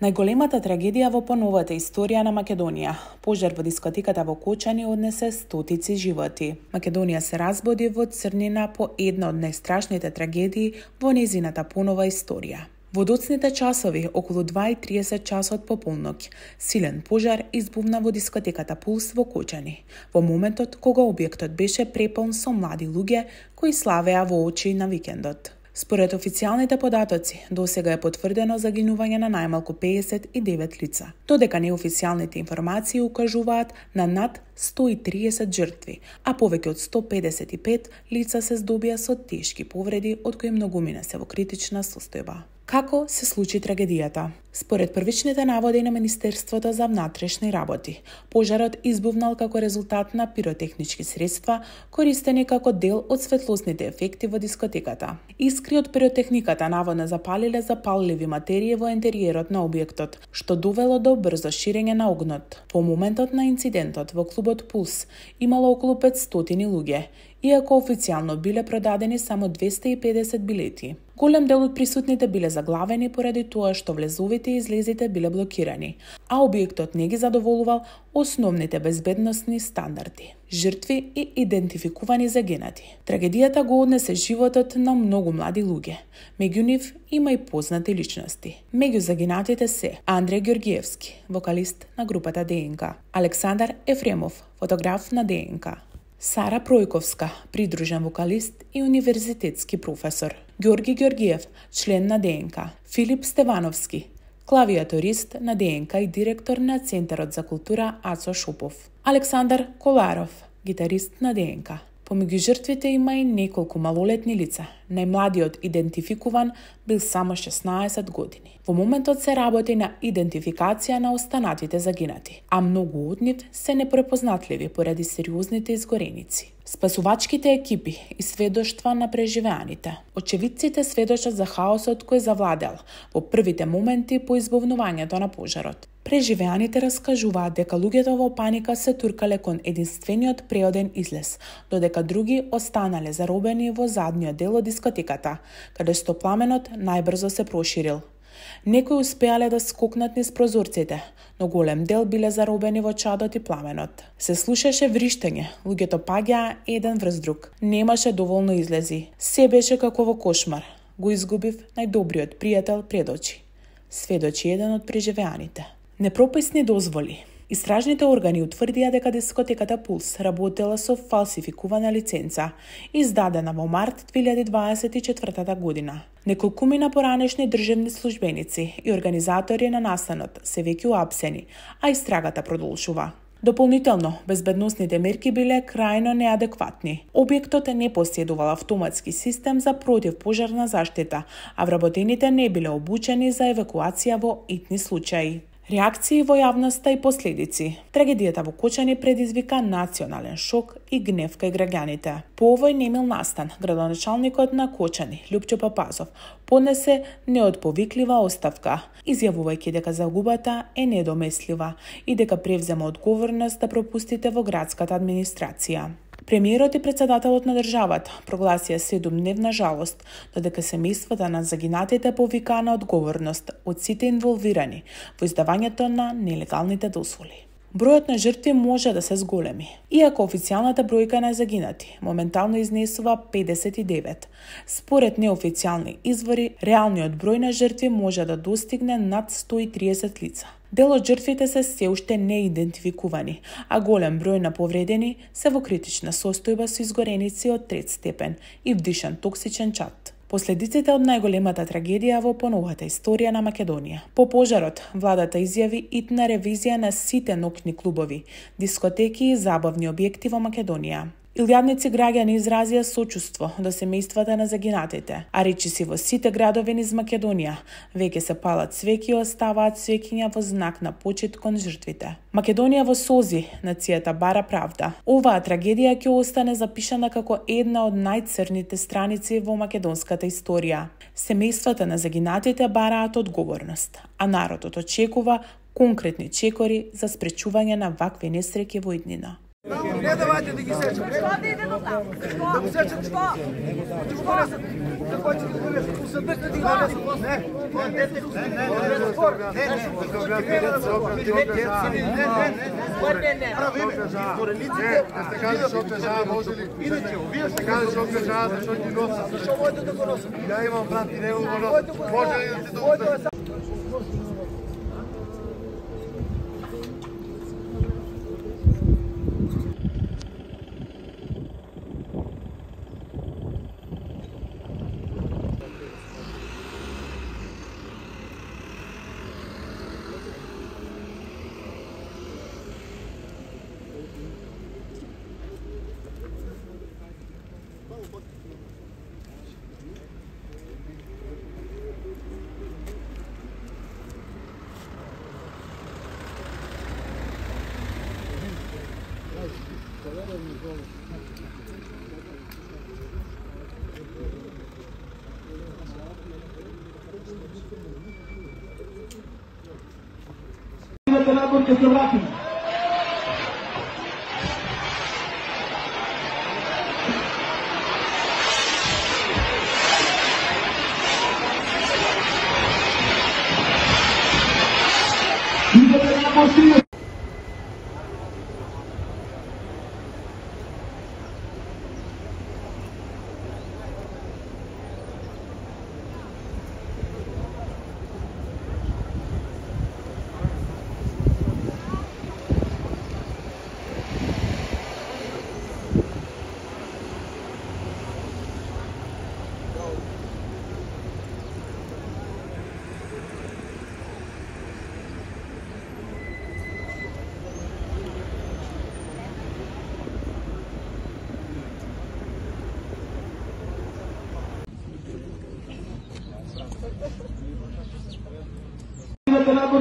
Најголемата трагедија во поновата историја на Македонија. Пожар во дискотеката во Кочани однесе стотици животи. Македонија се разбуди во црнина по една од најстрашните трагедии во нејзината понова историја. Во доцните часови, околу 2:30 часот по полноќ, силен пожар избувна во дискотеката Пулс во Кочани, во моментот кога објектот беше преполн со млади луѓе кои славеа во очи на викендот. Според официјалните податоци, досега е потврдено загинување на најмалку 59 лица, додека неофицијалните информации укажуваат на над 130 жртви, а повеќе од 155 лица се здобија со тешки повреди, од кои многумина се во критична состојба. Како се случи трагедијата? Според првичните наводи на Министерството за внатрешни работи, пожарот избувнал како резултат на пиротехнички средства користени како дел од светлосните ефекти во дискотеката. Искри од пиротехниката наводно запалиле запалливи материи во интериерот на објектот, што довело до брзо ширење на огнот. Во моментот на инцидентот во клубот Пулс имало околу 500 луѓе, иако официјално биле продадени само 250 билети. Голем дел од присутните биле заглавени поради тоа што влезовите и излезите биле блокирани, а објектот не ги задоволувал основните безбедносни стандарди. Жртви и идентификувани загинати. Трагедијата го однесе животот на многу млади луѓе. Меѓу нив има и познати личности. Меѓу загинатите се Андреј Ѓорѓиевски, вокалист на групата ДНК, Александар Ефремов, фотограф на ДНК, Сара Пројковска, придружен вокалист и универзитетски професор, Ѓорги Ѓорѓиев, член на ДНК, Филип Стевановски, клавиаторист на ДНК и директор на Центарот за култура Ацо Шопов, Александар Коларов, гитарист на ДНК. Помеѓу жртвите има и неколку малолетни лица. Најмладиот идентификуван бил само 16 години. Во моментот се работи на идентификација на останатите загинати, а многу од нив се непрепознатливи поради сериозните изгореници. Спасувачките екипи и сведоштва на преживеаните. Очевидците сведочат за хаосот кој завладел во првите моменти по избувнувањето на пожарот. Преживеаните раскажуваат дека луѓето во паника се туркале кон единствениот преоден излез, додека други останале заробени во задниот дел од дискотеката, каде што пламенот најбрзо се проширил. Некои успеале да скокнат низ прозорците, но голем дел биле заробени во чадот и пламенот. Се слушаше вриштење, луѓето паѓаа еден врз друг. Немаше доволно излези. Се беше како во кошмар. Го изгубив најдобриот пријател пред очи, сведочи еден од преживеаните. Непрописни дозволи. Истражните органи утврдија дека дискотеката Пулс работела со фалсификувана лиценца, издадена во март 2024 година. Неколкумина поранешни државни службеници и организатори на настанот се веќе уапсени, а истрагата продолжува. Дополнително, безбедносните мерки биле крајно неадекватни. Објектот не поседувал автоматски систем за противпожарна заштита, а вработените не биле обучени за евакуација во итни случаи. Реакции во јавноста и последици. Трагедијата во Кочани предизвика национален шок и гнев кај граѓаните. По овој немил настан, градоначалникот на Кочани, Лјупчо Папазов, поднесе неотповиклива оставка, изјавувајќи дека загубата е недомеслива и дека превзема одговорност да пропустите во градската администрација. Премиерот и председателот на државата прогласија 7-дневна жалост, додека семејствата на загинатите повикаа на одговорност од сите инволвирани во издавањето на нелегалните дозволи. Бројот на жртви може да се зголеми. Иако официјалната бројка на загинати моментално изнесува 59, според неофицијални извори, реалниот број на жртви може да достигне над 130 лица. Дел од жртвите се уште неидентификувани, а голем број на повредени се во критична состојба со изгореници од 3 степен и вдишан токсичен чад. Последиците од најголемата трагедија во поновата историја на Македонија. По пожарот, владата изјави итна ревизија на сите ноќни клубови, дискотеки и забавни објекти во Македонија. Илјадници граѓани изразија сочувство до семејствата на загинатите, а речиси во сите градови низ Македонија веќе се палат цвеќи и оставаат цвеќиња во знак на почит кон жртвите. Македонија во солзи, нацијата бара правда. Оваа трагедија ќе остане запишана како една од најцрните страници во македонската историја. Семејствата на загинатите бараат одговорност, а народот очекува конкретни чекори за спречување на вакви несреќи во иднина. Не давайте да ги сечем. Што да иде до таму? Да го сечем. Што? Ти го донесат. Да хоće да го донесат. Усъдък да ти го донесат. Не. Ще кажеш окажа, може ли? Ще кажеш окажа, защо ти носа? Защо моето да го носа? Я имам брат и него го носа. Може ли да ти да го Ще се вратим.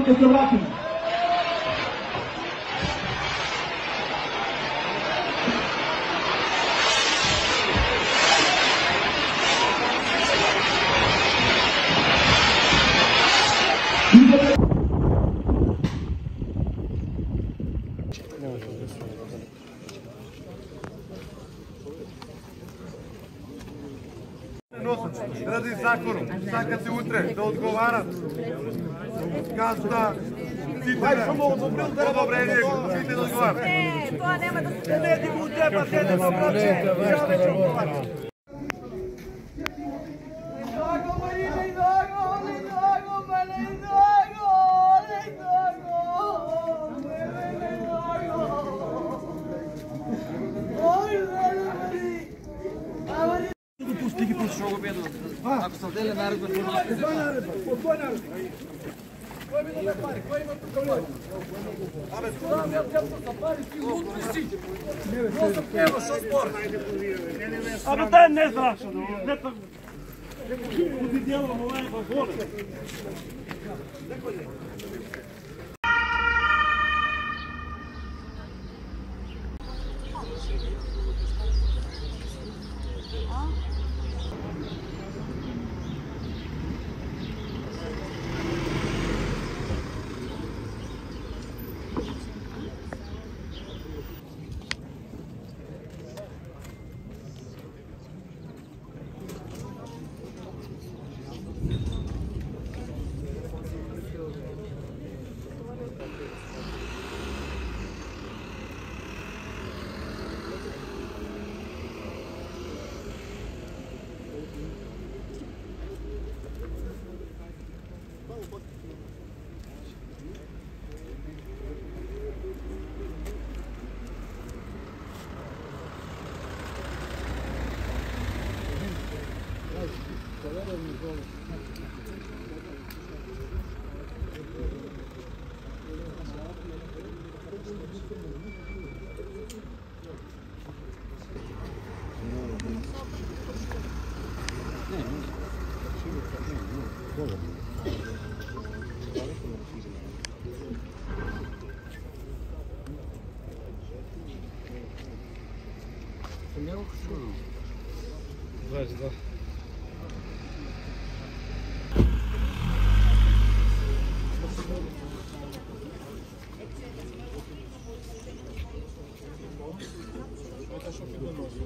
Ще се вратим. Ради законом, сакате утре да одговарат. Каза сите подобрение, сите да одговарат. Не, тоа нема да се Не, ти го утепа, те не го праче. Жаве ќе отговарат. Ако са отделен наредба, кој наредба? Кој наредба? Кој ми даде пари? Кој има тука пари? Абе, това ми е тепо за пари, ти лутри си! Носът нема, шо спор? Абе, дай не страшно, не так... Ходи дjelom ovaj vagone. работа што ќе го носи.